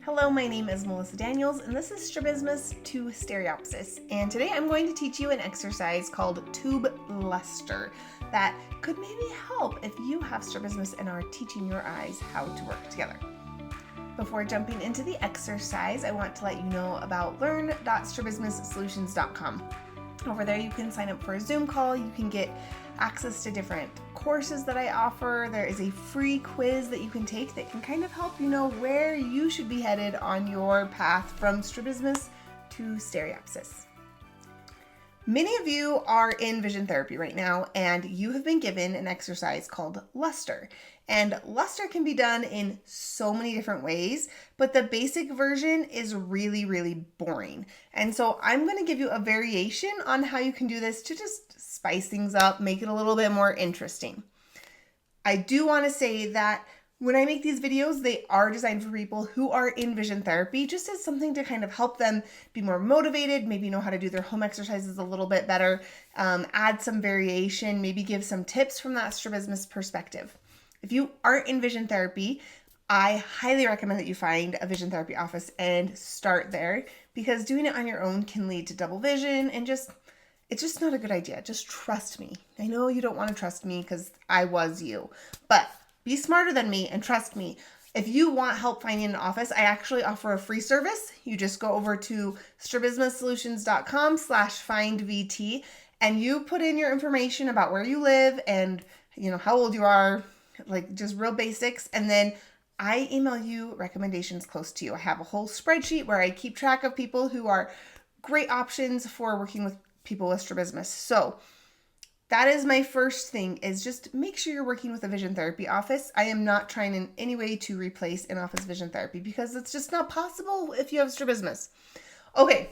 Hello, my name is Melissa Daniels, and this is Strabismus to Stereopsis. And today I'm going to teach you an exercise called tube luster that could maybe help if you have strabismus and are teaching your eyes how to work together. Before jumping into the exercise, I want to let you know about learn.strabismussolutions.com. Over there you can sign up for a Zoom call, you can get access to different courses that I offer. There is a free quiz that you can take that can kind of help you know where you should be headed on your path from strabismus to stereopsis. Many of you are in vision therapy right now, and you have been given an exercise called luster. And luster can be done in so many different ways, but the basic version is really, really boring. And so I'm going to give you a variation on how you can do this to just spice things up, make it a little bit more interesting. I do want to say that when I make these videos, they are designed for people who are in vision therapy, just as something to kind of help them be more motivated, maybe know how to do their home exercises a little bit better, add some variation, maybe give some tips from that strabismus perspective. If you aren't in vision therapy, I highly recommend that you find a vision therapy office and start there, because doing it on your own can lead to double vision and it's just not a good idea. Just trust me. I know you don't want to trust me because I was you, but be smarter than me and trust me. If you want help finding an office, I actually offer a free service. You just go over to strabismussolutions.com/findvt and you put in your information about where you live and how old you are, like just real basics, and then I email you recommendations close to you. I have a whole spreadsheet where I keep track of people who are great options for working with people with strabismus. So that is my first thing, is just make sure you're working with a vision therapy office. I am not trying in any way to replace in-office vision therapy because it's just not possible if you have strabismus. Okay,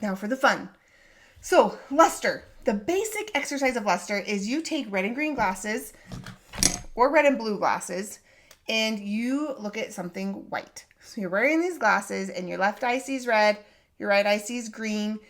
now for the fun. So luster, the basic exercise of luster is you take red and green glasses or red and blue glasses and you look at something white. So you're wearing these glasses and your left eye sees red, your right eye sees green,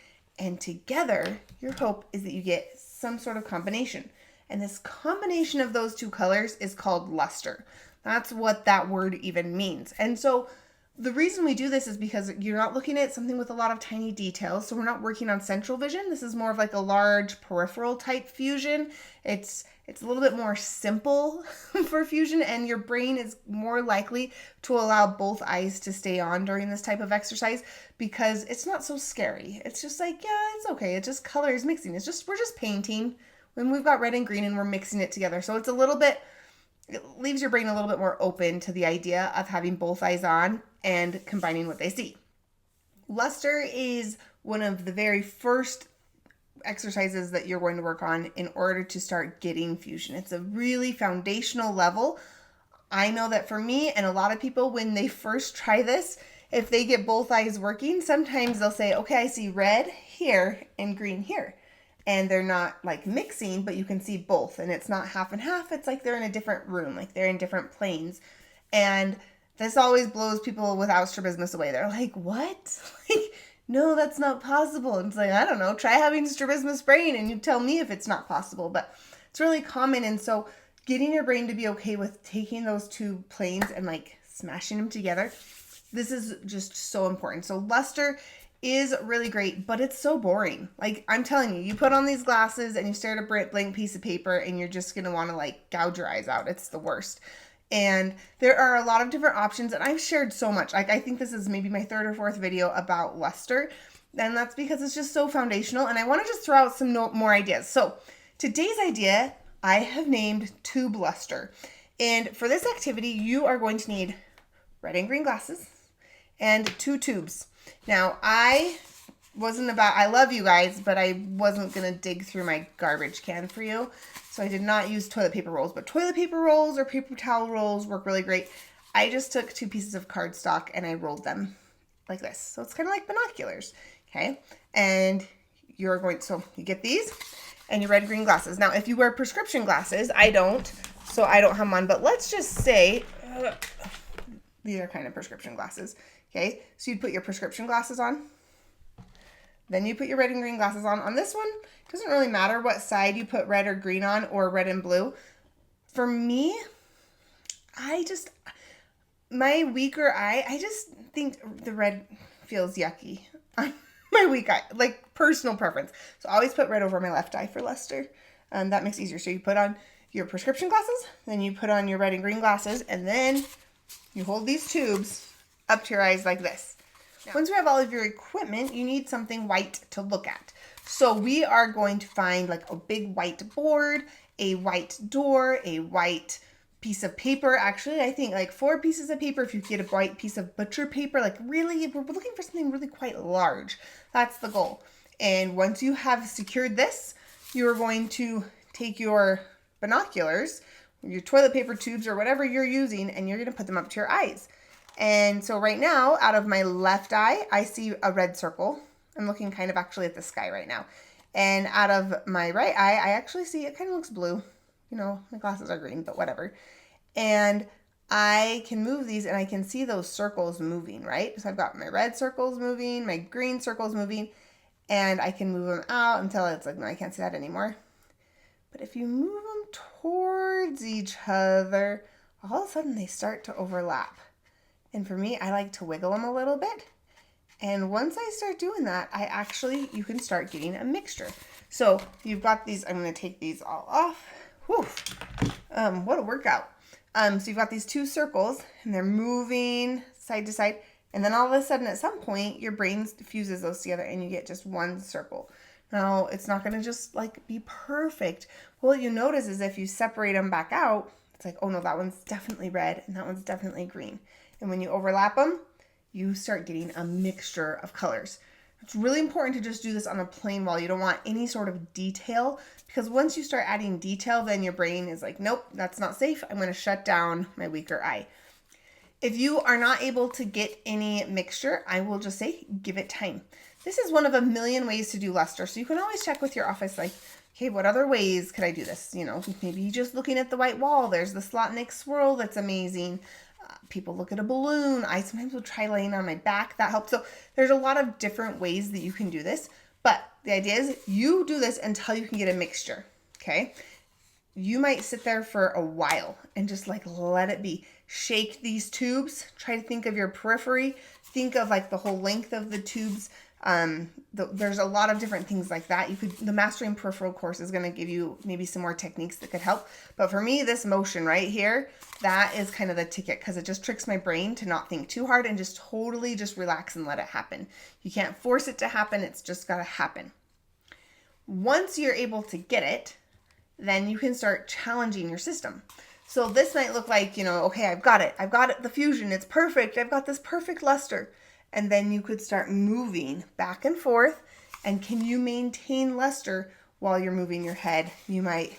and together your hope is that you get some sort of combination. And this combination of those two colors is called luster. That's what that word even means. And so the reason we do this is because you're not looking at something with a lot of tiny details. So we're not working on central vision. This is more of like a large peripheral type fusion. It's a little bit more simple for fusion, and your brain is more likely to allow both eyes to stay on during this type of exercise because it's not so scary. It's just like, yeah, it's okay. It's just colors mixing. We're just painting when we've got red and green and we're mixing it together. So it leaves your brain a little bit more open to the idea of having both eyes on and combining what they see. Luster is one of the very first exercises that you're going to work on in order to start getting fusion. It's a really foundational level. I know that for me and a lot of people, when they first try this, if they get both eyes working, sometimes they'll say, okay, I see red here and green here. And they're not like mixing, but you can see both. And it's not half and half. It's like they're in a different room, like they're in different planes. And this always blows people without strabismus away. They're like, what? Like, no, that's not possible. And it's like, I don't know, try having strabismus brain and you tell me if it's not possible. But it's really common. And so getting your brain to be okay with taking those two planes and like smashing them together, this is just so important. So luster is really great, but it's so boring. Like, I'm telling you, you put on these glasses and you stare at a blank piece of paper and you're just going to want to like gouge your eyes out. It's the worst. And there are a lot of different options, and I've shared so much. Like, I think this is maybe my third or fourth video about luster, and that's because it's just so foundational, and I want to just throw out some more ideas. So today's idea I have named tube luster. And for this activity, you are going to need red and green glasses and 2 tubes. Now, I love you guys, but I wasn't going to dig through my garbage can for you. So I did not use toilet paper rolls, but toilet paper rolls or paper towel rolls work really great. I just took 2 pieces of cardstock and I rolled them like this. So it's kind of like binoculars, okay? And so you get these and your red and green glasses. Now, if you wear prescription glasses, I don't, so I don't have them on, but let's just say these are kind of prescription glasses, okay? So you'd put your prescription glasses on. Then you put your red and green glasses on. On this one, it doesn't really matter what side you put red or green on, or red and blue. For me, my weaker eye, I just think the red feels yucky on my weak eye, like personal preference. So I always put red over my left eye for luster. That makes it easier. So you put on your prescription glasses, then you put on your red and green glasses, and then you hold these tubes up to your eyes like this. Now, once you have all of your equipment, you need something white to look at. So we are going to find like a big white board, a white door, a white piece of paper. Actually, I think like 4 pieces of paper. If you get a white piece of butcher paper, like really, we're looking for something really quite large. That's the goal. And once you have secured this, you're going to take your binoculars, your toilet paper tubes or whatever you're using, and you're going to put them up to your eyes. And so right now, out of my left eye, I see a red circle. I'm looking kind of actually at the sky right now. And out of my right eye, I actually see it kind of looks blue. You know, my glasses are green, but whatever. And I can move these and I can see those circles moving, right? So I've got my red circles moving, my green circles moving, and I can move them out until it's like, no, I can't see that anymore. But if you move them towards each other, all of a sudden they start to overlap. And for me, I like to wiggle them a little bit. And once I start doing that, you can start getting a mixture. So you've got these, I'm going to take these all off. Whew. What a workout. So you've got these 2 circles and they're moving side to side. And then all of a sudden at some point, your brain fuses those together and you get just one circle. Now, it's not going to just like be perfect. What you notice is if you separate them back out, it's like, oh no, that one's definitely red and that one's definitely green. And when you overlap them, you start getting a mixture of colors. It's really important to just do this on a plain wall. You don't want any sort of detail, because once you start adding detail, then your brain is like, nope, that's not safe. I'm going to shut down my weaker eye. If you are not able to get any mixture, I will just say, give it time. This is one of a million ways to do luster. So you can always check with your office, like, okay, what other ways could I do this? You know, maybe just looking at the white wall. There's the Slotnick swirl that's amazing. People look at a balloon. I sometimes will try laying on my back. That helps. So there's a lot of different ways that you can do this. But the idea is you do this until you can get a mixture, okay? You might sit there for a while and just like let it be. Shake these tubes. Try to think of your periphery. Think of like the whole length of the tubes. There's a lot of different things like that. The Mastering Peripheral course is going to give you maybe some more techniques that could help. But for me, this motion right here, that is kind of the ticket, because it just tricks my brain to not think too hard and just totally just relax and let it happen. You can't force it to happen. It's just got to happen. Once you're able to get it, then you can start challenging your system. So this might look like, you know, okay, I've got it. I've got it, the fusion. It's perfect. I've got this perfect luster. And then you could start moving back and forth. And can you maintain luster while you're moving your head? You might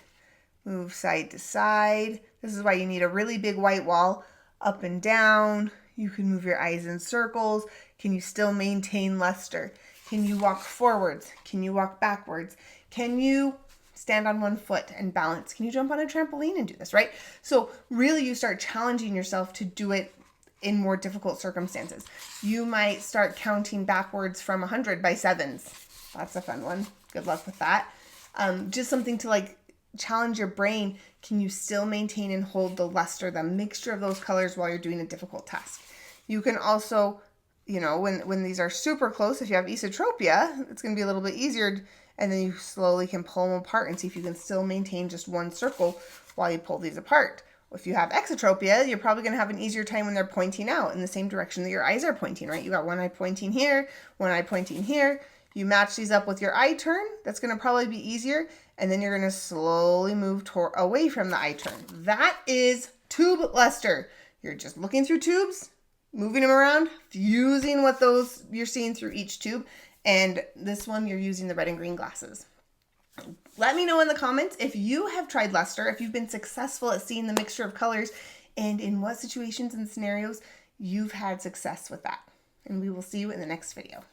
move side to side. This is why you need a really big white wall. Up and down. You can move your eyes in circles. Can you still maintain luster? Can you walk forwards? Can you walk backwards? Can you stand on one foot and balance? Can you jump on a trampoline and do this, right? So really you start challenging yourself to do it in more difficult circumstances. You might start counting backwards from 100 by 7s. That's a fun one. Good luck with that. Just something to like challenge your brain. Can you still maintain and hold the luster, the mixture of those colors while you're doing a difficult task? You can also, you know, when these are super close, if you have esotropia, it's going to be a little bit easier, and then you slowly can pull them apart and see if you can still maintain just one circle while you pull these apart. If you have exotropia, you're probably going to have an easier time when they're pointing out in the same direction that your eyes are pointing, right? You got one eye pointing here, one eye pointing here. You match these up with your eye turn. That's going to probably be easier. And then you're going to slowly move away from the eye turn. That is tube luster. You're just looking through tubes, moving them around, fusing what those you're seeing through each tube. And this one, you're using the red and green glasses. Let me know in the comments if you have tried luster, if you've been successful at seeing the mixture of colors, and in what situations and scenarios you've had success with that. And we will see you in the next video.